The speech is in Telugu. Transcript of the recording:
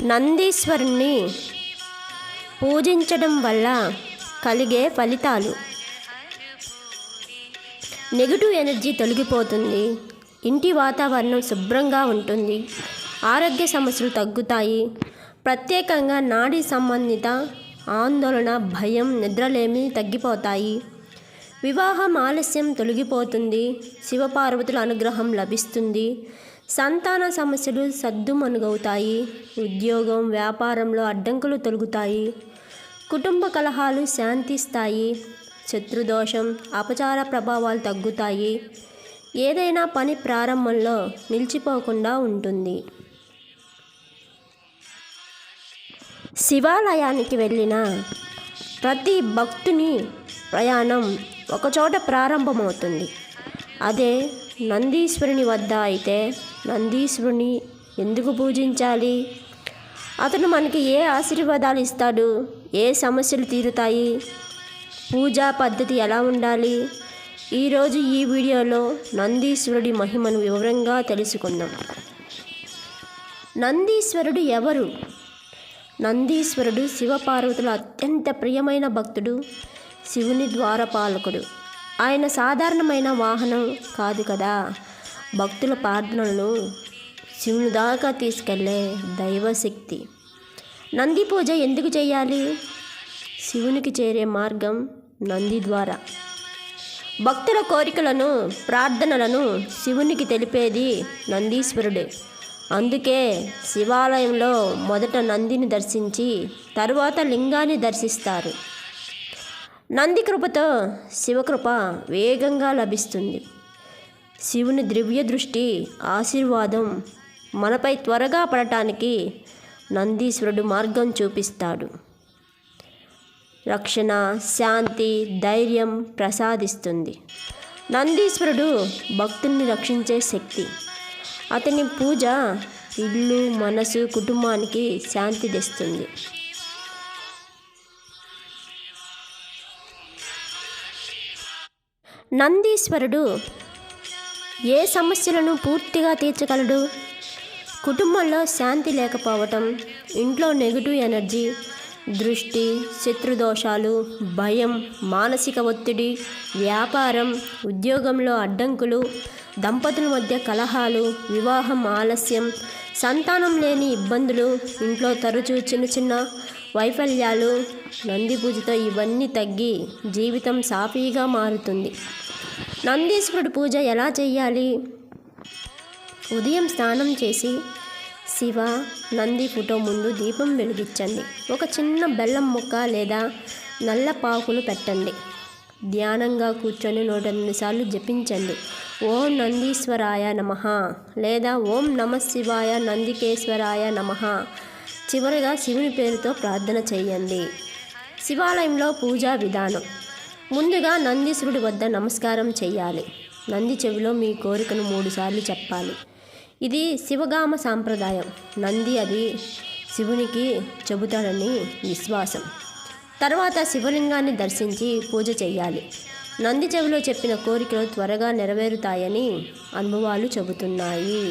నందీశ్వరుణ్ణి పూజించడం వల్ల కలిగే ఫలితాలు. నెగిటివ్ ఎనర్జీ తొలగిపోతుంది, ఇంటి వాతావరణం శుభ్రంగా ఉంటుంది, ఆరోగ్య సమస్యలు తగ్గుతాయి. ప్రత్యేకంగా నాడీ సంబంధిత ఆందోళన, భయం, నిద్రలేమి తగ్గిపోతాయి. వివాహం ఆలస్యం తొలగిపోతుంది, శివపార్వతుల అనుగ్రహం లభిస్తుంది. సంతాన సమస్యలు సద్దుమణుగవుతాయి, ఉద్యోగం, వ్యాపారంలో అడ్డంకులు తొలగుతాయి, కుటుంబ కలహాలు శాంతిస్తాయి, శత్రుదోషం, అపచార ప్రభావాలు తగ్గుతాయి. ఏదైనా పని ప్రారంభంలో నిలిచిపోకుండా ఉంటుంది. శివాలయానికి వెళ్ళిన ప్రతి భక్తుని ప్రయాణం ఒకచోట ప్రారంభమవుతుంది. అదే నందీశ్వరుని వద్ద అయితే నందీశ్వరుని ఎందుకు పూజించాలి? అతను మనకి ఏ ఆశీర్వాదాలు ఇస్తాడు? ఏ సమస్యలు తీరుతాయి? పూజా పద్ధతి ఎలా ఉండాలి? ఈరోజు ఈ వీడియోలో నందీశ్వరుడి మహిమను వివరంగా తెలుసుకుందాం. నందీశ్వరుడు ఎవరు? నందీశ్వరుడు శివపార్వతుల అత్యంత ప్రియమైన భక్తుడు, శివుని ద్వారపాలకుడు. ఆయన సాధారణమైన వాహనం కాదు కదా, భక్తుల ప్రార్థనలను శివుని దాకా తీసుకెళ్లే దైవశక్తి. నంది పూజ ఎందుకు చేయాలి? శివునికి చేరే మార్గం నంది ద్వారా. భక్తుల కోరికలను, ప్రార్థనలను శివునికి తెలిపేది నందీశ్వరుడే. అందుకే శివాలయంలో మొదట నందిని దర్శించి తరువాత లింగాన్ని దర్శిస్తారు. నంది కృపతో శివకృప వేగంగా లభిస్తుంది. శివుని దివ్య దృష్టి, ఆశీర్వాదం మనపై త్వరగా పడటానికి నందీశ్వరుడు మార్గం చూపిస్తాడు. రక్షణ, శాంతి, ధైర్యం ప్రసాదిస్తుంది. నందీశ్వరుడు భక్తుల్ని రక్షించే శక్తి. అతని పూజ ఇల్లు, మనసు, కుటుంబానికి శాంతి తెస్తుంది. నందీశ్వరుడు ఏ సమస్యలను పూర్తిగా తీర్చగలడు? కుటుంబంలో శాంతి లేకపోవటం, ఇంట్లో నెగిటివ్ ఎనర్జీ, దృష్టి, శత్రుదోషాలు, భయం, మానసిక ఒత్తిడి, వ్యాపారం, ఉద్యోగంలో అడ్డంకులు, దంపతుల మధ్య కలహాలు, వివాహం ఆలస్యం, సంతానం లేని ఇబ్బందులు, ఇంట్లో తరచూ చిన్న చిన్న వైఫల్యాలు. నంది పూజతో ఇవన్నీ తగ్గి జీవితం సాఫీగా మారుతుంది. నందీశ్వరుడు పూజ ఎలా చేయాలి? ఉదయం స్నానం చేసి శివ, నంది ఫోటో ముందు దీపం వెలిగించండి. ఒక చిన్న బెల్లం ముక్క లేదా నల్ల పాకులు పెట్టండి. ధ్యానంగా కూర్చొని 108 సార్లు జపించండి. ఓం నందీశ్వరాయ నమః లేదా ఓం నమః శివాయ నందికేశ్వరాయ నమః. చివరిగా శివుని పేరుతో ప్రార్థన చేయండి. శివాలయంలో పూజా విధానం. ముందుగా నందీశ్వరుడి వద్ద నమస్కారం చేయాలి. నంది చెవిలో మీ కోరికను 3 సార్లు చెప్పాలి. ఇది శివగామ సాంప్రదాయం. నంది అది శివునికి చెబుతాడని విశ్వాసం. తర్వాత శివలింగాన్ని దర్శించి పూజ చేయాలి. నంది చెవిలో చెప్పిన కోరికలు త్వరగా నెరవేరుతాయని అనుభవాలు చెబుతున్నాయి.